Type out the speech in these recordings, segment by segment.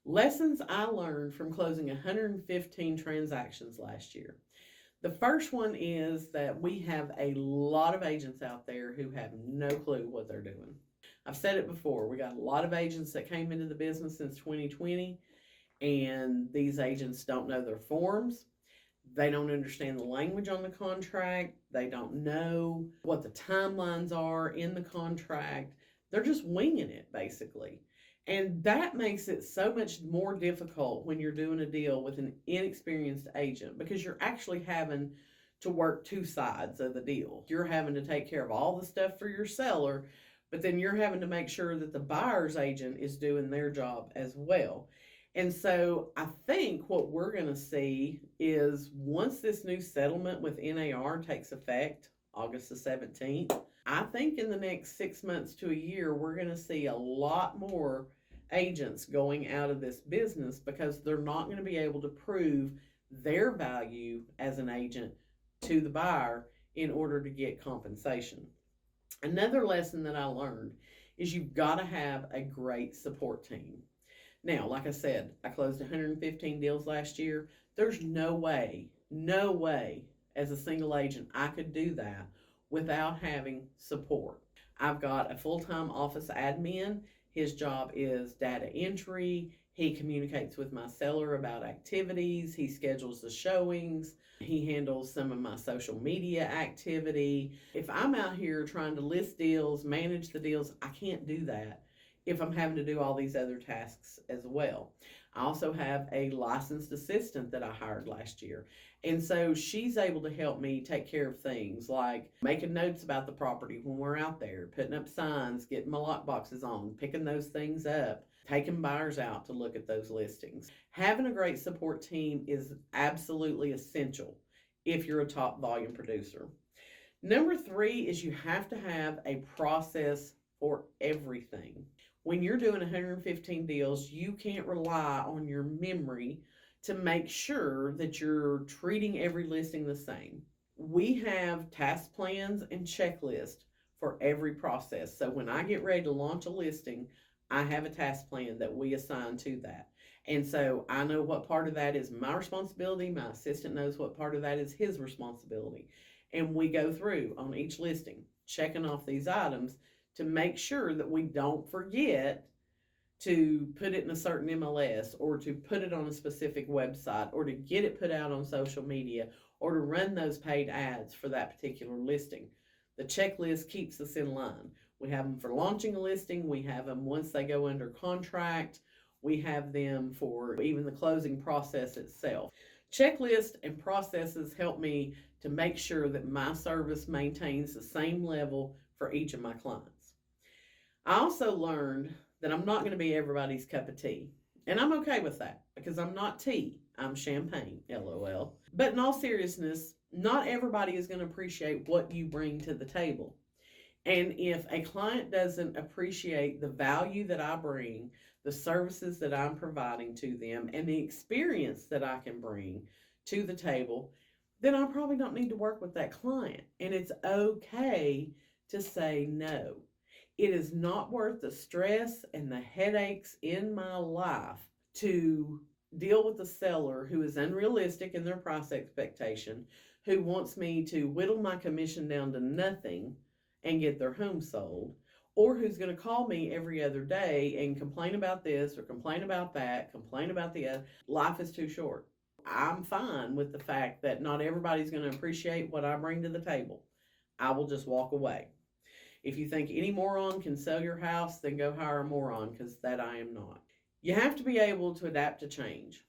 Lessons I learned from closing 115 transactions last year. The first one is that we have a lot of agents out there who have no clue what they're doing. I've said it before, we got a lot of agents that came into the business since 2020, and these agents don't know their forms. They don't understand the language on the contract. They don't know what the timelines are in the contract. They're just winging it, basically. And that makes it so much more difficult when you're doing a deal with an inexperienced agent, because you're actually having to work two sides of the deal. You're having to take care of all the stuff for your seller, but then you're having to make sure that the buyer's agent is doing their job as well. And so I think what we're going to see is, once this new settlement with NAR takes effect, August the 17th, I think in the next 6 months to a year, we're going to see a lot more agents going out of this business, because they're not going to be able to prove their value as an agent to the buyer in order to get compensation. Another lesson that I learned is you've got to have a great support team. Now, like I said, I closed 115 deals last year. There's no way as a single agent I could do that without having support. I've got a full-time office admin. His job is data entry. He communicates with my seller about activities. He schedules the showings. He handles some of my social media activity. If I'm out here trying to list deals, manage the deals, I can't do that if I'm having to do all these other tasks as well. I also have a licensed assistant that I hired last year. And so she's able to help me take care of things like making notes about the property when we're out there, putting up signs, getting my lock boxes on, picking those things up, taking buyers out to look at those listings. Having a great support team is absolutely essential if you're a top volume producer. Number 3 is you have to have a process for everything. When you're doing 115 deals, you can't rely on your memory to make sure that you're treating every listing the same. We have task plans and checklists for every process. So when I get ready to launch a listing, I have a task plan that we assign to that. And so I know what part of that is my responsibility. My assistant knows what part of that is his responsibility. And we go through on each listing, checking off these items to make sure that we don't forget to put it in a certain MLS, or to put it on a specific website, or to get it put out on social media, or to run those paid ads for that particular listing. The checklist keeps us in line. We have them for launching a listing. We have them once they go under contract. We have them for even the closing process itself. Checklists and processes help me to make sure that my service maintains the same level for each of my clients. I also learned that I'm not going to be everybody's cup of tea. And I'm okay with that, because I'm not tea. I'm champagne, LOL. But in all seriousness, not everybody is going to appreciate what you bring to the table. And if a client doesn't appreciate the value that I bring, the services that I'm providing to them, and the experience that I can bring to the table, then I probably don't need to work with that client. And it's okay to say no. It is not worth the stress and the headaches in my life to deal with a seller who is unrealistic in their price expectation, who wants me to whittle my commission down to nothing and get their home sold, or who's going to call me every other day and complain about this or complain about that, complain about the other. Life is too short. I'm fine with the fact that not everybody's going to appreciate what I bring to the table. I will just walk away. If you think any moron can sell your house, then go hire a moron, because that I am not. You have to be able to adapt to change.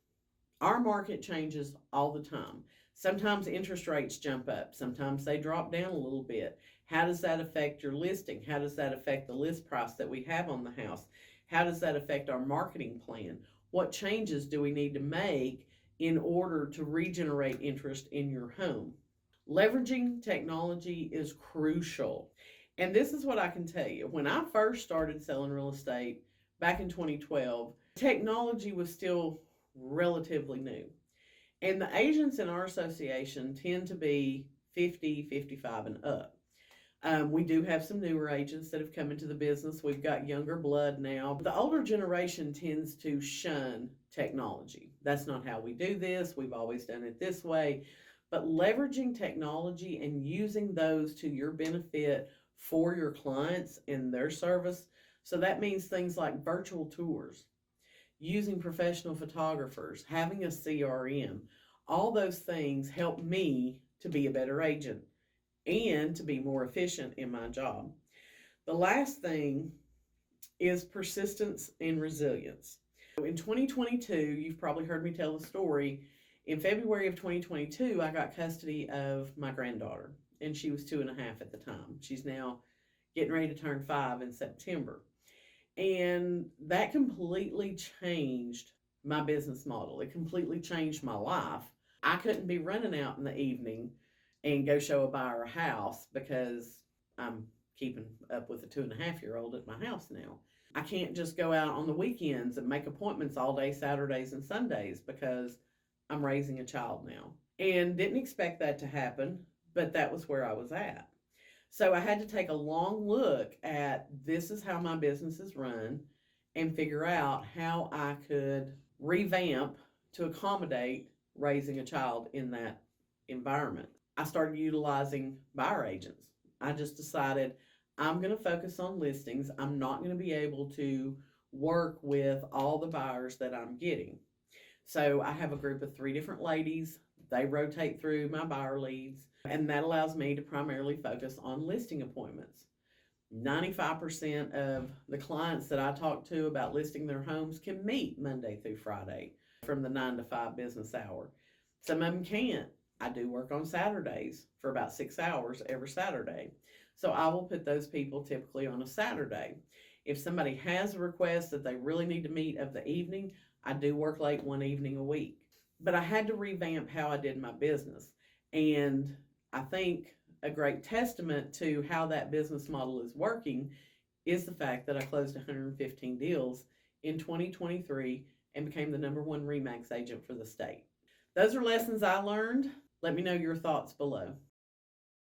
Our market changes all the time. Sometimes interest rates jump up. Sometimes they drop down a little bit. How does that affect your listing? How does that affect the list price that we have on the house? How does that affect our marketing plan? What changes do we need to make in order to regenerate interest in your home? Leveraging technology is crucial. And this is what I can tell you. When I first started selling real estate back in 2012, technology was still relatively new. And the agents in our association tend to be 50, 55 and up. We do have some newer agents that have come into the business. We've got younger blood now. The older generation tends to shun technology. That's not how we do this. We've always done it this way. But leveraging technology and using those to your benefit for your clients and their service. So that means things like virtual tours, using professional photographers, having a CRM. All those things help me to be a better agent and to be more efficient in my job. The last thing is persistence and resilience. In 2022, you've probably heard me tell the story. In February of 2022, I got custody of my granddaughter, and she was 2.5 at the time. She's now getting ready to turn 5 in September. And that completely changed my business model. It completely changed my life. I couldn't be running out in the evening and go show a buyer a house because I'm keeping up with a 2.5-year-old at my house now. I can't just go out on the weekends and make appointments all day, Saturdays and Sundays, because I'm raising a child now. And didn't expect that to happen, but that was where I was at. So I had to take a long look at this is how my business is run and figure out how I could revamp to accommodate raising a child in that environment. I started utilizing buyer agents. I just decided I'm going to focus on listings. I'm not going to be able to work with all the buyers that I'm getting. So I have a group of 3 different ladies. They rotate through my buyer leads, and that allows me to primarily focus on listing appointments. 95% of the clients that I talk to about listing their homes can meet Monday through Friday from the 9 to 5 business hour. Some of them can't. I do work on Saturdays for about 6 hours every Saturday. So I will put those people typically on a Saturday. If somebody has a request that they really need to meet of the evening, I do work late one evening a week. But I had to revamp how I did my business. And I think a great testament to how that business model is working is the fact that I closed 115 deals in 2023 and became the #1 RE/MAX agent for the state. Those are lessons I learned. Let me know your thoughts below.